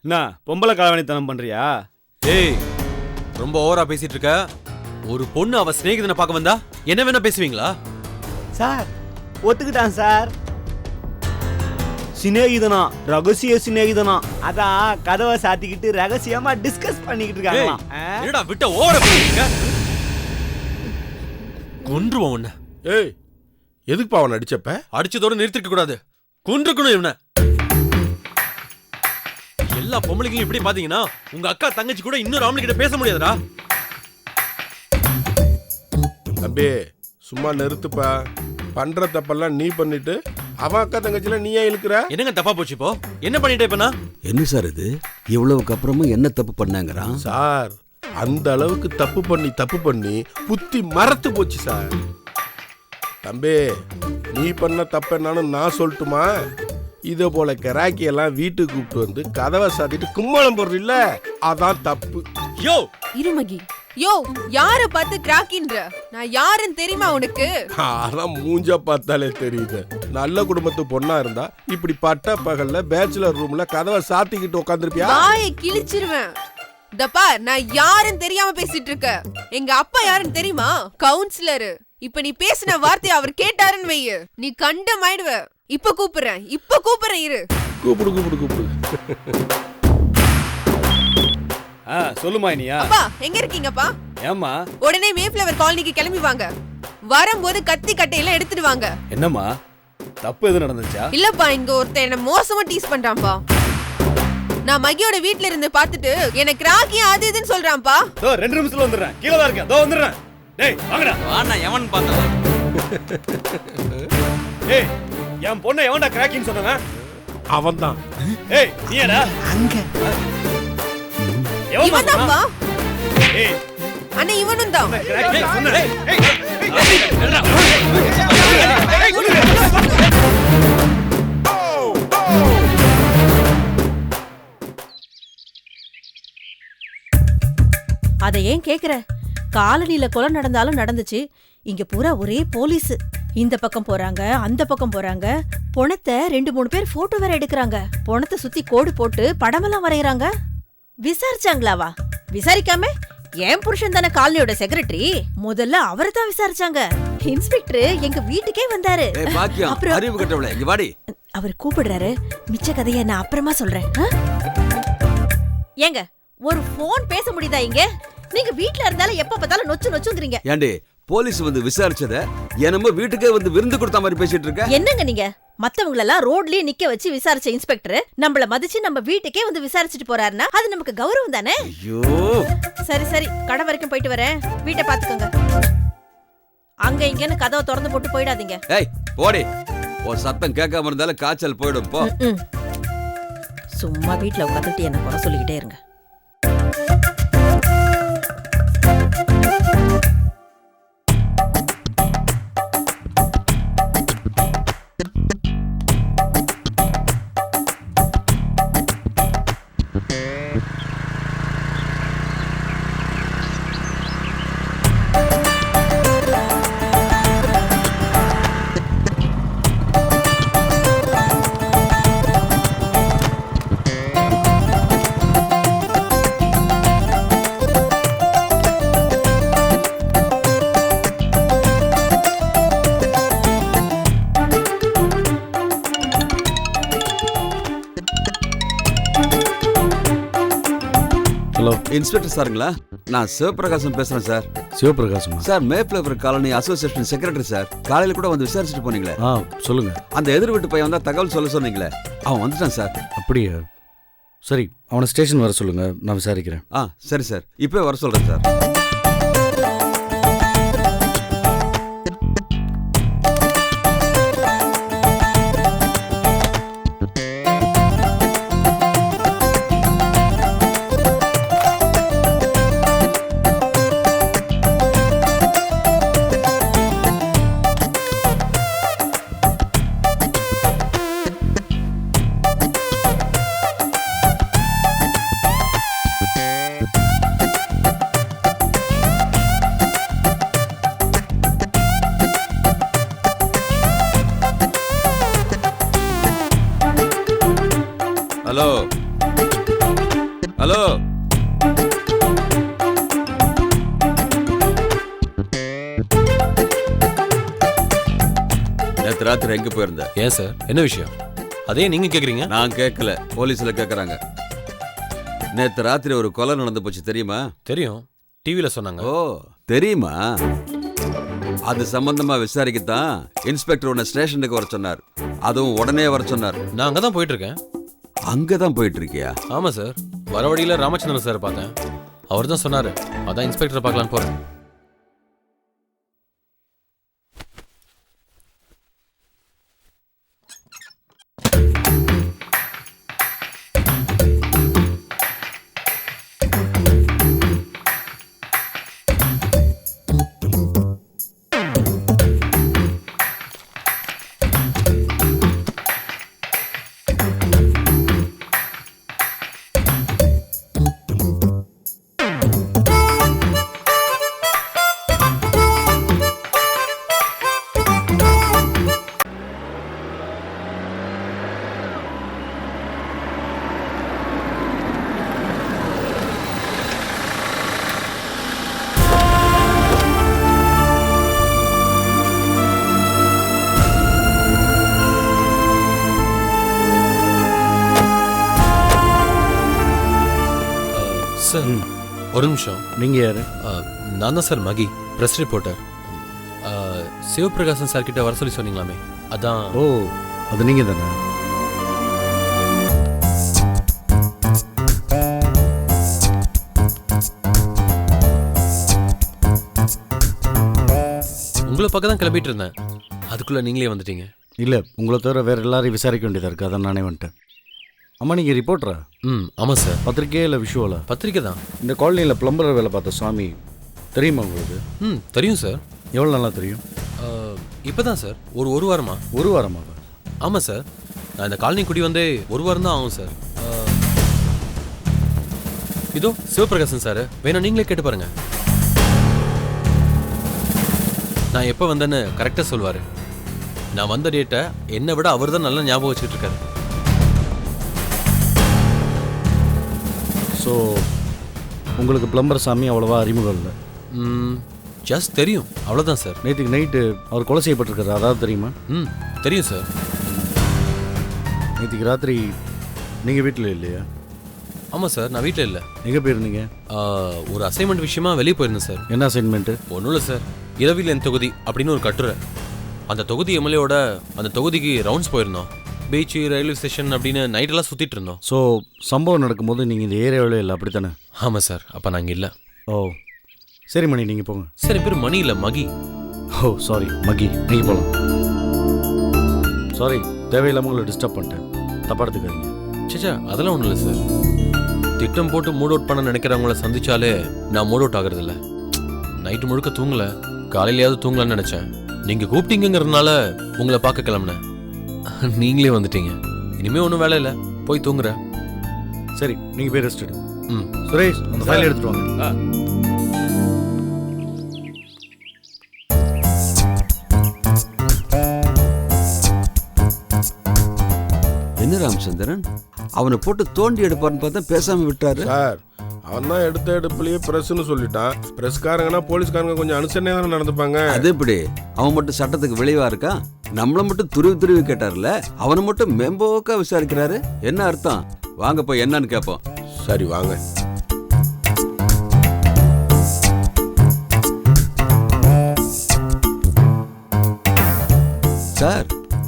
என்ன பொம்பளை கலவணித்தனம் பண்றியா? ஏய், ரொம்ப ஓவரா பேசிட்டு இருக்க. ஒரு பொண்ணு அவ சிநேகிதனை பார்க்க வந்தா என்ன வேணா பேசுவீங்களா? Sir ஒத்துக்கிட்டான் sir. சிநேகிதனா, ரகசிய சிநேகிதனா. அதான் கதவை சாத்திக்கிட்டு ரகசியமா டிஸ்கஸ் பண்ணிக்கிட்டு இருக்காங்க. என்னடா விட்ட ஓவரா பேசிட்டு கொன்றுவோம் உன்னை. ஏய், எதுக்குப்பா அவன் அடிச்சப்ப? அடிச்சதோட நிறுத்திக்க கூடாது, கொன்றுக்கணும் இவனை. எல்லா பொம்பளைங்களும் இப்படி பாத்தீங்கன்னா உங்க அக்கா தங்கச்சி கூட இன்னொரு ஆம்பளை கிட்ட பேச முடியாதுடா. தம்பி சும்மா நிறுத்துப்பா. பண்ற தப்பெல்லாம் நீ பண்ணிட்டு அவன் அக்கா தங்கச்சில நீ ஏன் இழுக்கிற? என்னங்க தப்பா போச்சு இப்போ? என்ன பண்ணிட்டே இப்ப நான்? என்ன சார் இது இவ்வளவுக்கு அப்புறமும் என்ன தப்பு பண்ணாங்கறான் சார்? அந்த அளவுக்கு தப்பு பண்ணி புத்தி மறத்து போச்சு சார். தம்பி நீ பண்ண தப்பு என்னன்னு நான் சொல்லட்டுமா? இதே போல கராக்கி எல்லாம் வீட்டுக்கு கூப்பிட்டு வந்து கதவை சாத்திட்டு கும்மளம் போடுறில்ல, அதான் தப்பு. யோ இருமகி, யோ யார பார்த்து கிராக்கின்ற? நான் யாருன்னு தெரியுமா உனக்கு? அதான் மூஞ்ச பார்த்தாலே தெரியுது. நல்ல குடும்பத்து பொண்ணா இருந்தா இப்படி பட்ட பகல்ல பேச்சுலர் ரூம்ல கதவை சாத்திக்கிட்டு உட்காந்துருப்பியா? வாயை கிழிச்சிருவேன். தப்பா, நான் யாருன்னு தெரியாம பேசிட்டு இருக்க. எங்க அப்பா யாருன்னு தெரியுமா? கவுன்சிலர். இப்ப நீ பேசின வார்த்தையை அவர் கேட்டாருன்னு வையு, நீ கண்டமாயிடுவ. இப்ப கூப்பிடுறேன் இரு. கூப்பிடு. சொல்லுமா இனியா. அப்பா எங்க இருக்கீங்கப்பா? ஏம்மா? உடனே மேஃப்ளவர் காலனிக்கு கிளம்பி வாங்க. வரும்போது கத்தி கட்டையெல்லாம் எடுத்துட்டு வாங்க. என்னம்மா தப்பு எது நடந்துச்சா? இல்லப்பா, இங்க ஒருத்தன் என்ன மோசமா டீஸ் பண்றான்பா. நான் மகியோட வீட்ல இருந்து பார்த்துட்டு எனக்கு ராக்கி அது இதுன்னு சொல்றான்பா. 2 நிமிஷத்துல வந்துடுறேன். கீழே தான் இருக்கேன். வந்துடுறேன். டேய் வாங்கடா. வாண்ணா, எவன் பார்த்தா? ஏய், என் பொண்ணை எவன்டா கிராக்கின்னு சொன்னவன்? அவன்தான். ஏய் நீடா அங்க. இவன்தான்பா. ஏய் அண்ணே, இவனும் தான். கிராக்கிங் சொன்னே. ஏய் என்னடா? அதை ஏன் கேக்குற? காலனில கொலை நடந்தாலும் நடந்துச்சு. இங்க பூரா ஒரே போலீஸ். இந்த பக்கம் போறாங்க, அந்த பக்கம் போறாங்க. பொணத்தை 2-3 பேர் போட்டோ வேற எடுக்கிறாங்க. பொணத்தை சுத்தி கோடு போட்டு படமெல்லாம் வரையறாங்க. விசாரிச்சாங்களாவா? விசாரிக்காம என் புருஷன் தானே காலனியோட செக்ரட்டரி. முதல்ல அவரை தான் விசாரிச்சாங்க. இன்ஸ்பெக்டர் எங்க வீட்டுக்கே வந்தாரு. அறிவு கட்டவளே, இங்க வாடி. அவர் கூப்பிடுறாரு. மிச்ச கதையை நான் அப்புறமா சொல்றேன். ஏங்க ஒரு போன் பேச முடியுதா இங்க? நீங்க வீட்ல இருந்தாலும் எப்ப பார்த்தாலும் நொச்சு நொச்சுங்கறீங்க. ஏண்டி போலீஸ் வந்து விசாரிச்சத என்னமோ வீட்டுக்கே வந்து விருந்து கொடுத்த மாதிரி பேசிட்டு இருக்க? என்னங்க நீங்க? மத்தவங்க எல்லாம் ரோட்லயே நிக்க வச்சு விசாரிச்ச இன்ஸ்பெக்டர் நம்மள மதிச்சு நம்ம வீட்டுக்கே வந்து விசாரிச்சுட்டு போறாருன்னா அது நமக்கு கௌரவம் தானே? ஐயோ சரி கடை வரைக்கும் போயிட்டு வரேன். வீட்டை பாத்துக்கோங்க. அங்க இங்கன்னு கதவை திறந்து போட்டு போயிடாதீங்க. ஏய் போடி. ஒரு சத்தம் கேட்காம இருந்தாலும் காய்ச்சல் போயிடும் போ. சும்மா வீட்டுல உட்காந்துட்டு என்ன குறை சொல்லிக்கிட்டே இருங்க. ஹலோ இன்ஸ்பெக்டர் சாருங்களா? நான் சிவபிரகாசம் பேசுறேன் sir. Sivaprakasam sir, Mayflower colony association secretary sir. காலையில கூட வந்து விசாரிச்சுட்டு போனீங்களே. சொல்லுங்க. அந்த எதிர் வீட்டு பையன் வந்தா தகவல் சொல்ல சொன்னீங்களே, அவன் வந்துட்டான் சார். அப்படியா? சரி, அவனை ஸ்டேஷன் வர சொல்லுங்க, நான் விசாரிக்கிறேன். சரி சார், இப்போ வர சொல்றேன் சார். ஹலோ நேத்து ராத்திரி எங்க போயிருந்த? ஏன் சார், என்ன விஷயம்? அதே நீங்க கேக்குறீங்க? நான் கேட்கல, போலீஸ்ல கேக்குறாங்க. நேத்து ராத்திரி ஒரு கொலை நடந்து போச்சு தெரியுமா? தெரியும், டிவில சொன்னாங்க. ஓ தெரியுமா? அது சம்பந்தமா விசாரிக்கத்தான் இன்ஸ்பெக்டர் உன்னை ஸ்டேஷனுக்கு வர சொன்னார். அதுவும் உடனே வர சொன்னார். நான் அங்கதான் போயிட்டு இருக்கேன். அங்கதான் போயிட்டு இருக்கியா? ஆமா சார், வர வழியில ராமச்சந்திரன் சார் பார்த்தேன். அவர் தான் சொன்னாரு, அதான் இன்ஸ்பெக்டர் பார்க்கலான்னு போறேன். சார் ஒரு நிமிஷம். நீங்க யாரு? நான் தான் சார் மகி, பிரஸ் ரிப்போர்ட்டர். சிவபிரகாசன் சார் கிட்ட வர சொல்லி சொன்னீங்களாமே, அதான். ஓ, அது நீங்க தானே? உங்களை பார்க்க தான் கிளம்பிட்டு இருந்தேன், அதுக்குள்ள நீங்களே வந்துட்டீங்க. இல்ல, உங்களை தவிர வேற எல்லாரையும் விசாரிக்க வேண்டியதா இருக்கு, அதான் நானே வந்துட்டேன். அம்மா, நீங்க ரிப்போர்ட்டரா? ஆமாம் சார். பத்திரிக்கையா இல்லை விஷுவலா? பத்திரிக்கை தான். இந்த காலனியில் பிளம்பர் வேலை பார்த்த சுவாமி தெரியுமா உங்களுக்கு? தெரியும் சார். எவ்வளோ நல்லா தெரியும்? இப்போ தான் சார், ஒரு வாரமா. ஒரு வாரமாவா? ஆமாம் சார், நான் இந்த காலனி குடி வந்தே ஒரு வாரம் தான் ஆகும் சார். இதோ சிவபிரகாசன் சார், வேணா நீங்களே கேட்டு பாருங்க. நான் எப்போ வந்தேன்னு கரெக்டாக சொல்லுவார். நான் வந்த டேட்டை என்னை விட அவர் தான் நல்லா ஞாபகம் வச்சுக்கிட்டு இருக்காரு. ஸோ உங்களுக்கு பிளம்பர் சாமி அவ்வளோவா அறிமுகம் இல்லை? ஜஸ்ட் தெரியும், அவ்வளோதான் சார். நேற்றுக்கு நைட்டு அவர் கொலை செய்யப்பட்டிருக்காரு, அதாவது தெரியுமா? தெரியும் சார். நேற்றுக்கு ராத்திரி நீங்கள் வீட்டில் இல்லையா? ஆமாம் சார், நான் வீட்டில் இல்லை. எங்கே போயிருந்தீங்க? ஒரு அசைன்மெண்ட் விஷயமா வெளியே போயிருந்தேன் சார். என்ன அசைன்மெண்ட்டு? ஒன்றும் இல்லை சார், இரவில் என் தொகுதி அப்படின்னு ஒரு கட்டுரை. அந்த தொகுதி எம்எல்ஏவோட அந்த தொகுதிக்கு ரவுண்ட்ஸ் போயிருந்தோம். பீச்சு, ரயில்வே ஸ்டேஷன் அப்படின்னு நைட்டெல்லாம் சுற்றிட்டு இருந்தோம். ஸோ சம்பவம் நடக்கும்போது நீங்கள் இந்த ஏரியாவில் இல்லை, அப்படி தானே? ஆமாம் சார், அப்போ நான் இங்கே இல்லை. ஓ சரி மணி, நீங்கள் போங்க. சரி, பேர் மணி இல்லை, மகி. ஓ சாரி மகி, நீங்கள் போகலாம். சாரி, தேவையில்லாமல் உங்களை டிஸ்டர்ப் பண்ணிட்டேன், தப்பா எடுத்துக்காதீங்க. சேச்சா, அதெல்லாம் ஒன்றும் இல்லை சார். திட்டம் போட்டு மூட் அவுட் பண்ண நினைக்கிறவங்கள சந்திச்சாலே நான் மூட் அவுட் ஆகுறதில்ல. நைட்டு முழுக்க தூங்கல, காலையிலையாவது தூங்கலான்னு நினச்சேன். நீங்கள் கூப்பிட்டீங்கிறதுனால உங்களை பார்க்க கிளம்புனேன். நீங்களே வந்துட்டீங்க. இனிமே ஒன்றும் வேலை இல்லை, போய் தூங்குறேன். சரி, நீங்கள் போய் ரெஸ்ட் எடுங்க. சுரேஷ், அந்த ஃபைல் எடுத்துட்டு வாங்க. என்ன ராமச்சந்திரன், அவனை போட்டு தோண்டி எடுப்பான்னு பார்த்தா பேசாம விட்டாரு சார். அவன் தான் எடுத்த எடுப்புலயே பிரஸ்ன்னு சொல்லிட்டான். பிரஸ்காரங்கன்னா போலீஸ்காரங்க கொஞ்சம் அனுசரணையா தானே நடந்துப்பாங்க. அது எப்படி? அவன் மட்டும் சட்டத்துக்கு விளைவா இருக்கான்? நம்மள மட்டும் துருவி கேட்டார்ல, அவனை மட்டும் மெம்போக்கா விசாரிக்கிறாரு. என்ன அர்த்தம்? வாங்க போய் என்னன்னு கேட்போம். சரி வாங்க. சார்,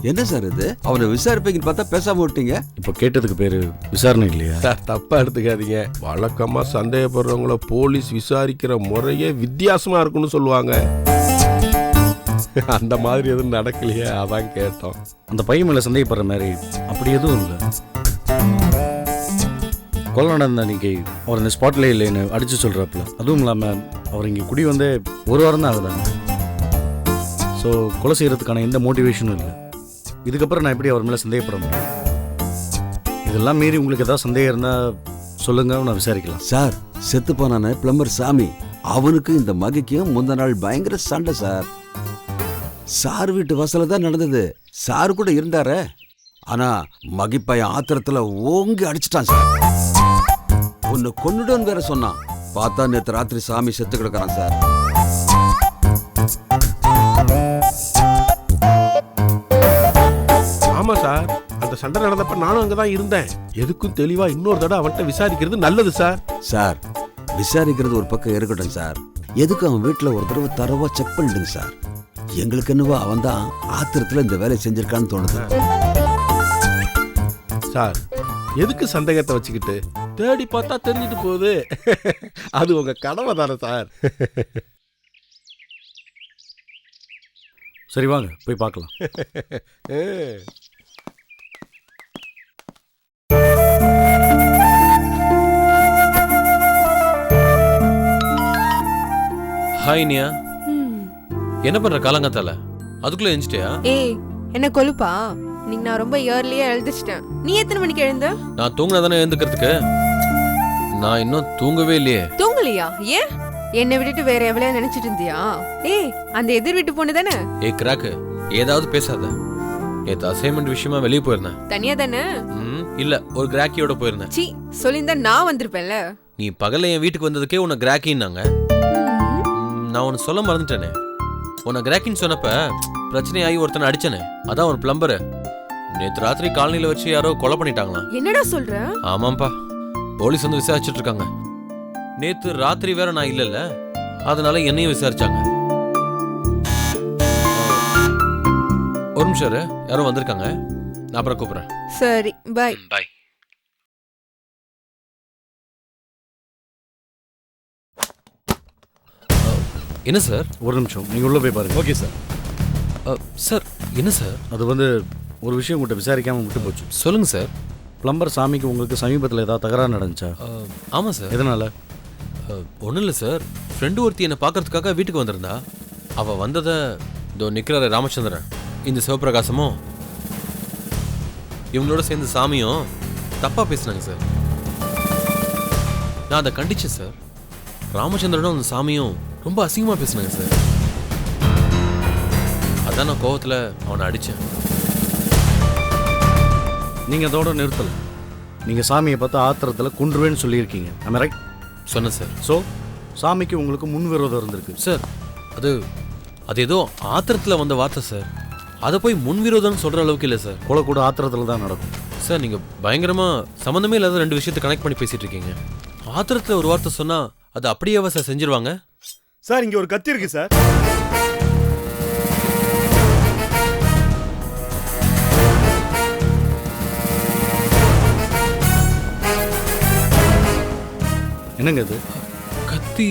என்ன சார் இது? அவனை விசாரிப்பீங்கன்னு பார்த்தா பேசாம விட்டீங்க. இப்போ கேட்டதுக்கு பேரு விசாரணை இல்லையா? சார் தப்பா எடுத்துக்காதீங்க. வழக்கமா சந்தேகப்படுறவங்கள போலீஸ் விசாரிக்கிற முறையே வித்தியாசமா இருக்குன்னு சொல்லுவாங்க. அந்த மாதிரி எதுவும் நடக்கலையே, அதான் கேட்டோம். அந்த பையன் மேல சந்தேகப்படுற மாதிரி அப்படி எதுவும் இல்லை. கொலை நடந்த அன்னைக்கு அவர் இந்த ஸ்பாட்ல இல்லைன்னு அடிச்சு சொல்றாப்புல. அதுவும் இல்லாமல் அவர் இங்கே குடி வந்து ஒரு வாரம் தான் ஆகுதாங்க. ஸோ கொலை செய்யறதுக்கான எந்த மோட்டிவேஷனும் இல்லை. இதுக்கப்புறம் நான் எப்படி அவர் மேலே சந்தேகப்பட முடியும்? இதெல்லாம் மீறி உங்களுக்கு ஏதாவது சந்தேகம் இருந்தால் சொல்லுங்க, நான் விசாரிக்கலாம். சார், செத்து போனான பிளம்பர் சாமி, அவனுக்கு இந்த மகிக்கும் முந்த நாள் பயங்கர சண்டை சார். சார் வீட்டு வாசல தான் நடந்தது. சார் கூட இருந்தாரே, ஆனா மகிப்பையன் ஆத்திரத்துல ஓங்கி அடிச்சிட்டான் சார். ஒன்னு கொன்னுடன் வேற சொன்னான். பார்த்தா நேத்து ராத்திரி சாமி செத்து கிடக்குறான் சார். சண்டை நடந்தப்ப நானும் அங்கதான் இருந்தேன். எதுக்கும் தெளிவா இன்னொரு தடவை அவன்கிட்ட விசாரிக்கிறது நல்லது சார். சார் விசாரிக்கிறது ஒரு பக்கம் இருக்கட்டும் சார், எதுக்கு அவன் வீட்டில் ஒரு தடவை தரவா செக் பண்ணிடுங்க சார். எங்களுக்கு என்னவோ அவன் தான் ஆத்திரத்தில் இந்த வேலையை செஞ்சிருக்கான்னு தோணுது சார். எதுக்கு சந்தேகத்தை வச்சுக்கிட்டு, தேடி பார்த்தா தெரிஞ்சிட்டு போகுது. அது உங்க கடமை தானே சார். சரி வாங்க போய் பார்க்கலாம். ஹாய் நியா, என்ன பண்ற காலங்காத்தால? அதுக்குள்ள எழுந்துட்டியா? ஏய் என்ன கொழுப்பா? இன்னைக்கு நான் ரொம்ப இயர்லியா எழுதிச்சிட்டேன். நீ எத்தனை மணிக்கு எழுந்த? நான் தூங்கினா தானே எழுந்துக்கிறதுக்கு. நான் இன்னும் தூங்கவே இல்லையே. தூங்கலையா? ஏன்? என்னை விட்டுட்டு வேற எவ்வளவு நினைச்சிட்டு இருந்தியா? ஏய் அந்த எதிர் வீட்டு பொண்ணு தானே? ஏய் கிராக்கு, ஏதாவது பேசாத. நேத்து அசைன்மெண்ட் விஷயமா வெளியே போயிருந்தேன். தனியா தானே? இல்ல, ஒரு கிராக்கியோட போயிருந்தேன். சி சொல்லியிருந்தா நான் வந்திருப்பேன்ல. நீ பகல்ல என் வீட்டுக்கு வந்ததுக்கே உன்னை கிராக்கின்னாங்க. நான் உன்னை சொல்ல மறந்துட்டேனே. உன்னை கிராக்கின்னு சொன்னப்ப பிரச்சனையாகி ஒருத்தனை அடிச்சனே, அதான் ஒரு பிளம்பரு. நேற்று ராத்திரி காலனில வச்சு யாரோ கொலை பண்ணிட்டாங்களாம். என்னடா சொல்ற? ஆமாம்பா, போலீஸ் வந்து விசாரிச்சுட்டு இருக்காங்க. நேத்து ராத்திரி வேற நான் இல்லைல்ல, அதனால என்னையும் விசாரிச்சாங்க. ஒரு நிமிஷம் இரு, யாரோ வந்திருக்காங்க, நான் அப்புறம் கூப்பிடுறேன். சரி பை. பை. என்ன சார்? ஒரு நிமிஷம், நீங்கள் உள்ளே போய் பாருங்க. Okay sir. சார் என்ன சார்? அது வந்து ஒரு விஷயம் உங்கள்கிட்ட விசாரிக்காமல் விட்டு போச்சு. சொல்லுங்க சார். பிளம்பர் சாமிக்கு உங்களுக்கு சமீபத்தில் ஏதாவது தகராறு நடந்துச்சா? ஆமாம் சார். எதனால? ஒன்றும் இல்லை சார், ஃப்ரெண்டு ஒருத்தி என்னை பார்க்கறதுக்காக வீட்டுக்கு வந்திருந்தா. அவள் வந்ததை இதோ நிற்கிறாரு ராமச்சந்திரன், இந்த சிவபிரகாசமும் இவங்களோட சேர்ந்து சாமியும் தப்பாக பேசினாங்க சார். நான் அதை கண்டிச்சேன் சார். ராமச்சந்திரனும் அந்த சாமியும் ரொம்ப அசிங்கமாக பேசினாங்க சார். அதான் நான் கோவத்தில் அவனை அடித்தேன். நீங்கள் அதோட நிறுத்தலை. நீங்கள் சாமியை பார்த்து ஆத்திரத்தில் குன்றுவேன்னு சொல்லியிருக்கீங்க. am I right? சொன்னேன் சார். ஸோ சாமிக்கு உங்களுக்கு முன்விரோதம் இருந்திருக்கு சார். அது ஏதோ ஆத்திரத்தில் வந்த வார்த்தை சார். அதை போய் முன்விரோதம்னு சொல்கிற அளவுக்கு இல்லை சார். கொலை கூட ஆத்திரத்தில் தான் நடக்கும் சார். நீங்கள் பயங்கரமாக சம்மந்தமே இல்லாத ரெண்டு விஷயத்தை கனெக்ட் பண்ணி பேசிகிட்டு இருக்கீங்க. ஆத்திரத்தில் ஒரு வார்த்தை சொன்னால் அது அப்படியே சார் செஞ்சிருவாங்க. சார் இங்க ஒரு கத்தி இருக்கு சார். என்னங்க இது? கத்தி?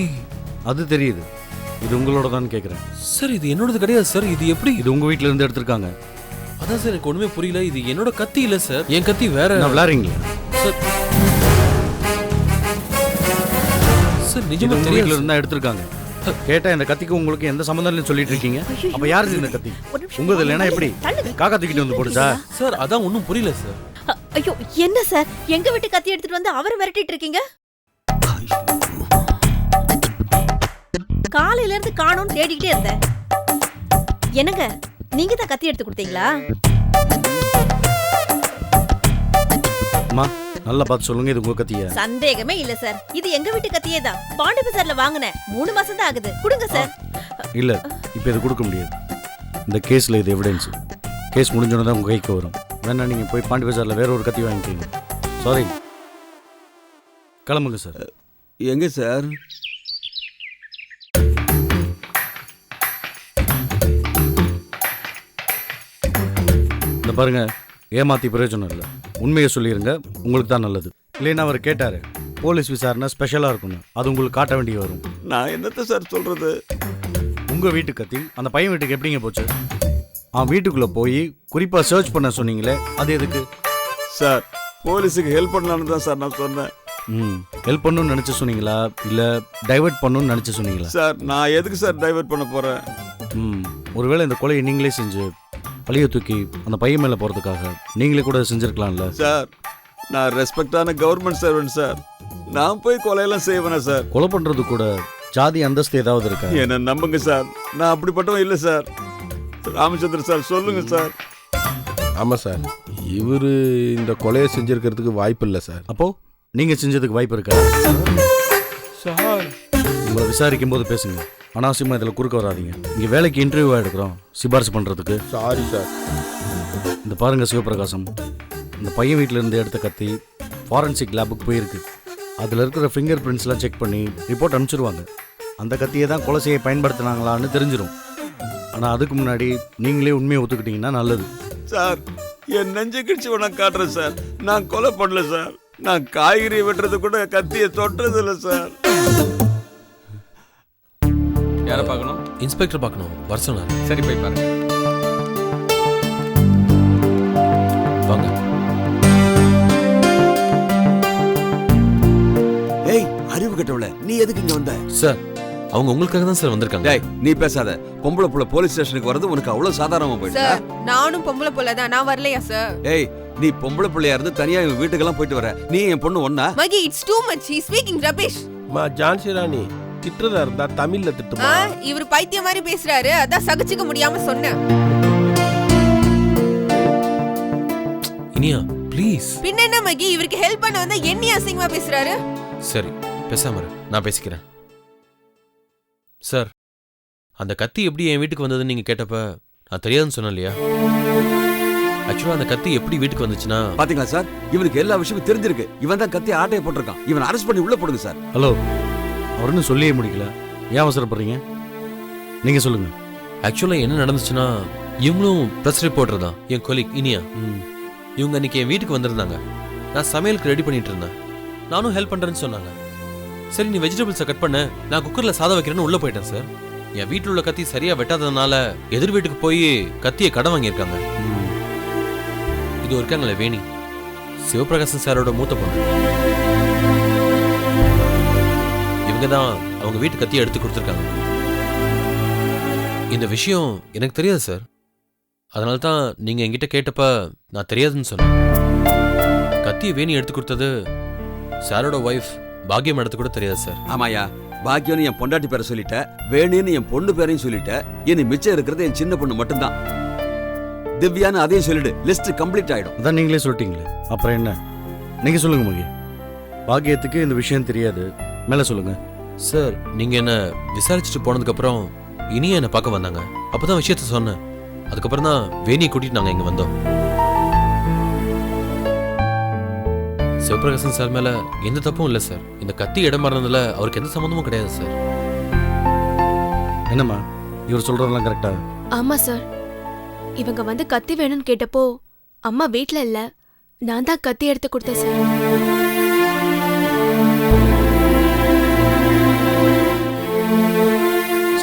அது தெரியுது, இது உங்களோட தான் கேட்குறேன். சார் இது என்னோடது கிடையாது சார். இது எப்படி? இது உங்கள் வீட்டில் இருந்து எடுத்திருக்காங்க. அதான் சார் எனக்கு ஒன்றுமே புரியல. இது என்னோட கத்தி இல்லை சார், என் கத்தி வேற. நான் விளையாடுறீங்களா சார்? சார் இது நிஜமா உங்கள் வீட்டில் தெரியல. இருந்தால் எடுத்திருக்காங்க. கேட்டால் இந்த கத்திக்கு உங்களுக்கு எந்த சம்மந்தம் இல்லைன்னு சொல்லிட்டு இருக்கீங்க. அப்போ யாருக்கு இந்த கத்தி? உங்கள் இல்லைன்னா எப்படி காக்கா தூக்கிட்டு வந்து போடுச்சா? சார் அதான் ஒன்றும் புரியல சார். ஐயோ என்ன சார், எங்க வீட்டு கத்தி எடுத்துட்டு வந்து அவரை விரட்டிட்டு இருக்கீங்க? காலையில இருந்து காணோம்னு தேடிக்கிட்டே இருந்தேன். என்னங்க நீங்க தான் கத்தி எடுத்து கொடுத்தீங்களா? அம்மா நல்லா பார்த்து சொல்லுங்க, இது உங்க கத்தியா? சந்தேகமே இல்ல சார், இது எங்க வீட்டு கத்தியே தான். பாண்டி பஜார்ல வாங்கினேன், 3 மாசம் தான் ஆகுது. கொடுங்க சார். இல்லை, இப்போ இது கொடுக்க முடியாது. இந்த கேஸில் இது எவிடன்ஸ். கேஸ் முடிஞ்சோன்னு தான் உங்கள் கைக்கு வரும். வேணா நீங்கள் போய் பாண்டி பஜாரில் வேற ஒரு கத்தி வாங்கிக்கிங்க. சாரி, கிளம்புங்க சார். எங்க சார்? இந்த பாருங்க, ஏமாத்தி பிரயோஜனம் இல்லை. உண்மையை சொல்லிடுங்க, உங்களுக்கு தான் நல்லது. இல்லைன்னா அவர் கேட்டார், போலீஸ் விசாரணை ஸ்பெஷலாக இருக்கணும், அது உங்களுக்கு காட்ட வேண்டிய வரும். நான் என்னத்த சார் சொல்றது? உங்கள் வீட்டு கத்தி அந்த பையன் வீட்டுக்கு எப்படிங்க போச்சு? அவன் வீட்டுக்குள்ளே போய் குறிப்பாக சர்ச் பண்ண சொன்னீங்களே, அது எதுக்கு? சார் போலீஸுக்கு ஹெல்ப் பண்ணலான்னு தான் சார் நான் சொன்னேன். ஹெல்ப் பண்ணணும்னு நினச்சி சொன்னீங்களா இல்லை டைவர்ட் பண்ணணும்னு நினச்சி சொன்னீங்களா? சார் நான் எதுக்கு சார் டைவர்ட் பண்ண போறேன்? ஒருவேளை இந்த கொலையை நீங்களே செஞ்சு பழிய தூக்கி அந்த பையன் மேலே போகிறதுக்காக நீங்களே கூட செஞ்சுருக்கலாம்ல? சார் நான் ரெஸ்பெக்டான கவர்மெண்ட் சர்வெண்ட் சார், நான் போய் கொலையெல்லாம் செய்வேனா சார்? கொலை பண்ணுறது கூட ஜாதி அந்தஸ்து ஏதாவது இருக்கா? என்ன நம்புங்க சார், நான் அப்படிப்பட்டவன் இல்லை சார். ராமச்சந்திரன் சார் சொல்லுங்க சார். ஆமாம் சார், இவர் இந்த கொலையை செஞ்சிருக்கிறதுக்கு வாய்ப்பு இல்லை சார். அப்போது நீங்கள் செஞ்சதுக்கு வாய்ப்பு இருக்கா சார்? உங்களை விசாரிக்கும் போது பேசுங்க, அனாவசியமாக இதில் குறுக்க வராதீங்க. இங்கே வேலைக்கு இன்டர்வியூவாக எடுக்கிறோம், சிபாரிசு பண்ணுறதுக்கு. Sorry sir. இந்த பாருங்கள் சிவபிரகாசம், இந்த பையன் வீட்டில் இருந்து எடுத்த கத்தி ஃபாரன்சிக் லேபுக்கு போயிருக்கு. அதில் இருக்கிற ஃபிங்கர் பிரிண்ட்ஸ்லாம் செக் பண்ணி ரிப்போர்ட் அனுப்பிச்சிருவாங்க. அந்த கத்தியை தான் கொலை செய்ய பயன்படுத்தினாங்களான்னு தெரிஞ்சிடும். ஆனால் அதுக்கு முன்னாடி நீங்களே உண்மையை ஒத்துக்கிட்டீங்கன்னா நல்லது. சார், என் நெஞ்சு கிழிச்சு உனக்கு காட்டுறேன் சார். நான் கொலை பண்ணல சார். நான் காய்கறி வெட்டுறது கூட கத்தியை தொட்டுறது இல்லை சார். யாரை பார்க்கணும்? இன்ஸ்பெக்டர் பார்க்கணும், வர சொன்னார். சரி, போய் பாருங்க. வாங்க. ஏய், அறிவு கட்டவள, நீ எதுக்கு இங்க வந்த? சார், அவங்க உங்களுக்காக தான் சார் வந்திருக்காங்க. டேய், நீ பேசாத. பொம்பளை புள்ள போலீஸ் ஸ்டேஷனுக்கு வரது உனக்கு அவ்வளவு சாதாரணமா போயிடுச்சா? சார், நானும் பொம்பளை புள்ள தான். நான் வரலையா சார்? ஏய், நீ பொம்பளை பிள்ளையா இருந்து தனியா இவன் வீட்டுக்கெல்லாம் போயிட்டு வர. நீ என் பொண்ணு ஒண்ணா? Mahi, it's too much. He speaking rubbish. மா ஜான்சி ராணி, திட்டுறதா இருந்தா தமிழ்ல திட்டுமா. இவர் பைத்தியம் மாதிரி பேசுறாரு, அதான் சகிச்சுக்க முடியாம சொன்னேன். இனியா, ப்ளீஸ். பின்ன என்ன மகி, இவருக்கு ஹெல்ப் பண்ண வந்தா என்ன அசிங்கமா பேசுறாரு? சரி, பேசாம இரு, நான் பேசிக்கிறேன். சார், அந்த கத்தி எப்படி என் வீட்டுக்கு வந்ததுன்னு நீங்க கேட்டப்ப நான் தெரியாதுன்னு சொன்னேன் இல்லையா? ஆக்சுவலா அந்த கத்தி எப்படி வீட்டுக்கு வந்துச்சுன்னா, பாத்தீங்களா சார், இவனுக்கு எல்லா விஷயமும் தெரிஞ்சிருக்கு. இவன் தான் கத்தி ஆட்டையை போட்டிருக்கான். இவன் அரெஸ்ட் பண்ணி உள்ள போடுங்க சார். ஹலோ, அவருன்னு சொல்லியே முடிக்கல, ஏன் அவசரப்படுறீங்க? நீங்கள் சொல்லுங்கள். ஆக்சுவலா என்ன நடந்துச்சுன்னா, இவங்களும் ப்ரெஸ் ரிப்போர்ட்டர் தான், என் கொலீக் இனியா. இவங்க அன்னைக்கு என் வீட்டுக்கு வந்திருந்தாங்க. நான் சமையலுக்கு ரெடி பண்ணிட்டு இருந்தேன். நானும் ஹெல்ப் பண்றேன்னு சொன்னாங்க. சரி, நீ வெஜிடபிள்ஸை கட் பண்ண, நான் குக்கர்ல சாதம் வைக்கிறேன்னு உள்ள போயிட்டேன் சார். என் வீட்டில் உள்ள கத்தி சரியா வெட்டாததுனால எதிர் வீட்டுக்கு போய் கத்தியை கடன் வாங்கியிருக்காங்க. இது இருக்காங்களே வேணி, சிவபிரகாசன் சாரோட மூத்த பொண்ணு. இவங்க தான் அவங்க வீட்டு கத்தியை எடுத்து கொடுத்துருக்காங்க. இந்த விஷயம் எனக்கு தெரியாது சார். அதனால தான் நீங்க என்கிட்ட கேட்டப்ப நான் தெரியாதுன்னு சொன்னேன். கத்தியை வேணி எடுத்து கொடுத்தது சாரோட ஒய்ஃப் பாக்கியம் எடுத்து கூட தெரியாது சார். ஆமாயா, பாக்கியம்னு என் பொண்டாட்டி பேரை சொல்லிட்ட, வேணின்னு என் பொண்ணு பேரையும் சொல்லிட்ட. இனி மிச்சம் இருக்கிறது என் சின்ன பொண்ணு மட்டும்தான். திவ்யான்னு அதையும் சொல்லிடு, லிஸ்ட் கம்ப்ளீட் ஆயிடும். அதான் நீங்களே சொல்லிட்டீங்களே, அப்புறம் என்ன? நீங்கள் சொல்லுங்க மகி. பாக்கியத்துக்கு இந்த விஷயம் தெரியாது, மேலே சொல்லுங்க. சார், நீங்க என்ன விசாரிச்சுட்டு போனதுக்கு அப்புறம் இனியா என்ன பார்க்க வந்தாங்க. அப்பதான் விஷயத்த சொன்னேன். அதுக்கப்புறம் தான் வேணியை கூட்டிட்டு நாங்க இங்க வந்தோம். சிவபிரகாசன் சார் மேல எந்த தப்பும் இல்லை சார். இந்த கத்தி இடம் மாறினதுல அவருக்கு எந்த சம்மந்தமும் கிடையாது சார். என்னம்மா, இவர் சொல்றதெல்லாம் கரெக்டா? ஆமா சார், இவங்க வந்து கத்தி வேணும்னு கேட்டப்போ அம்மா வீட்ல இல்ல, நான் தான் கத்தி எடுத்து கொடுத்தேன் சார்.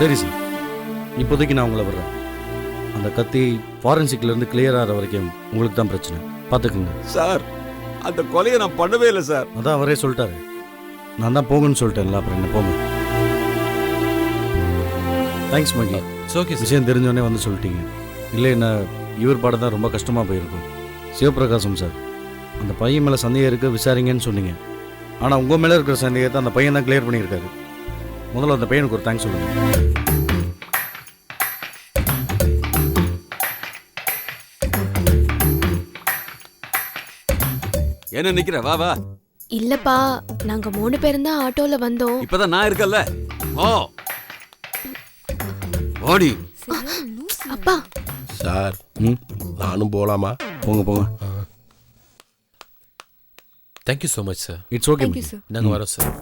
சரி சார், இப்போதைக்கு நான் உங்களை வர்றேன். அந்த கத்தி ஃபாரன்சிக்ல இருந்து கிளியர் ஆகிற வரைக்கும் உங்களுக்கு தான் பிரச்சனை, பார்த்துக்குங்க. சார், அந்த கொலையை நான் பண்ணவே இல்லை சார். அதான் அவரே சொல்லிட்டாரு, நான் தான் போங்கன்னு சொல்லிட்டேன்ல, அப்புறம் என்ன போங்க. தேங்க்ஸ் மகி. ஓகே, விஷயம் தெரிஞ்சோடனே வந்து சொல்லிட்டீங்க. இல்லை, என்ன இவர் பாடம் தான் ரொம்ப கஷ்டமாக போயிருக்கும். சிவபிரகாசம் சார், அந்த பையன் மேலே சந்தேகம் இருக்குது, விசாரிங்கன்னு சொன்னீங்க. ஆனால் உங்கள் மேலே இருக்கிற சந்தேகத்தை அந்த பையன் தான் கிளியர் பண்ணியிருக்காரு. முதல்ல அந்த பையனுக்கு ஒரு தேங்க்ஸ் சொல்லுங்கள். என்ன நிக்கிற? வா வா. இல்லப்பா, நாங்க 3 பேரும் தான் ஆட்டோல வந்தோம். இப்பதான் நான் இருக்கல்ல. ஓ ஓடி. அப்பா சார், நானும் போலாமா? போங்க போங்க. Thank you so much sir. It's okay. நாங்கள் வரோம் சார்.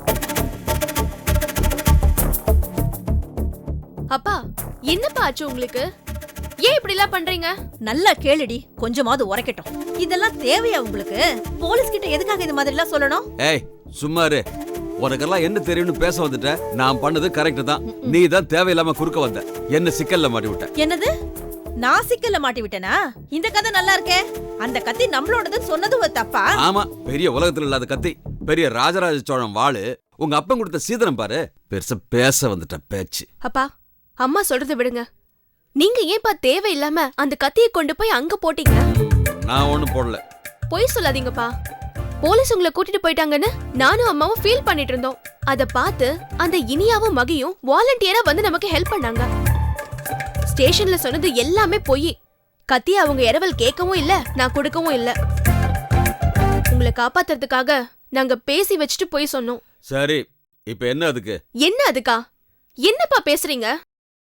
அப்பா, என்னப்பா ஆச்சு உங்களுக்கு? ஏன் இப்படி எல்லாம் பண்றீங்க? நல்லா கேளுடி, கொஞ்சமாவது உரைக்கட்டும். இதெல்லாம் தேவையா உங்களுக்கு? போலீஸ் கிட்ட எதுக்காக இந்த மாதிரி எல்லாம் சொல்லணும்? ஏய், சும்மா இரு. உனக்கெல்லாம் என்ன தெரியும்னு பேச வந்துட்ட. நான் பண்ணது கரெக்ட் தான். நீ தான் தேவையில்லாம குறுக்க வந்த, என்ன சிக்கல்ல மாட்டி விட்ட. என்னது? நான் சிக்கல்ல மாட்டி விட்டேனா? இந்த கதை நல்லா இருக்கே. அந்த கத்தி நம்மளோடதுன்னு சொன்னது ஒரு தப்பா? ஆமா, பெரிய உலகத்துல இல்லாத கத்தி, பெரிய ராஜராஜ சோழன் வாளு, உங்க அப்பன் கொடுத்த சீதனம் பாரு. பெருசா பேச வந்துட்ட பேச்சு. அப்பா, அம்மா சொல்றதை விடுங்க. நீங்க ஏன்பா தேவையில்லாம அந்த கத்தியை கொண்டு போய் அங்க போட்டீங்க? நான் ஒண்ணும் போடல. பொய் சொல்லாதீங்கப்பா. போலீஸ் உங்களை கூட்டிட்டு போயிட்டாங்கன்னு நானும் அம்மாவும் ஃபீல் பண்ணிட்டு இருந்தோம். அத பார்த்து அந்த இனியாவும் மகியும் வாலண்டியரா வந்து நமக்கு ஹெல்ப் பண்ணாங்க. ஸ்டேஷன்ல சொன்னது எல்லாமே பொய். கத்தியை அவங்க இரவல் கேட்கவும் இல்ல, நான் கொடுக்கவும் இல்ல. உங்களை காப்பாத்துறதுக்காக நாங்க பேசி வச்சுட்டு போய் சொன்னோம். சரி, இப்ப என்ன அதுக்கு? என்ன அதுக்கா? என்னப்பா பேசுறீங்க?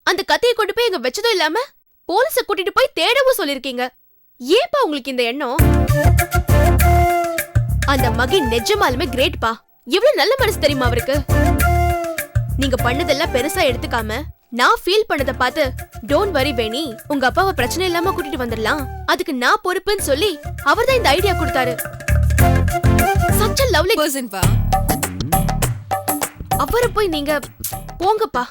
அந்த கத்தியை கொண்டு போய் எங்க வச்சதும் இல்லாம போலீஸ கூட்டிட்டு போய் தேடவும் சொல்லிருக்கீங்க. ஏப்பா உங்களுக்கு இந்த எண்ணம்? அந்த மகி நிஜமாலுமே கிரேட்பா. இவ்வளவு நல்ல மனசு தெரியுமா அவருக்கு? நீங்க பண்ணதெல்லாம் பெருசா எடுத்துக்காம நான் ஃபீல் பண்ணத பார்த்து டோன்ட் வரி வேணி, உங்க அப்பாவை பிரச்சனை இல்லாம கூட்டிட்டு வந்துடலாம், அதுக்கு நான் பொறுப்புன்னு சொல்லி அவர்தான் இந்த ஐடியா கொடுத்தாரு. சச் a lovely பர்சன் பா. அவரை போய் நீங்க போங்கப்பா.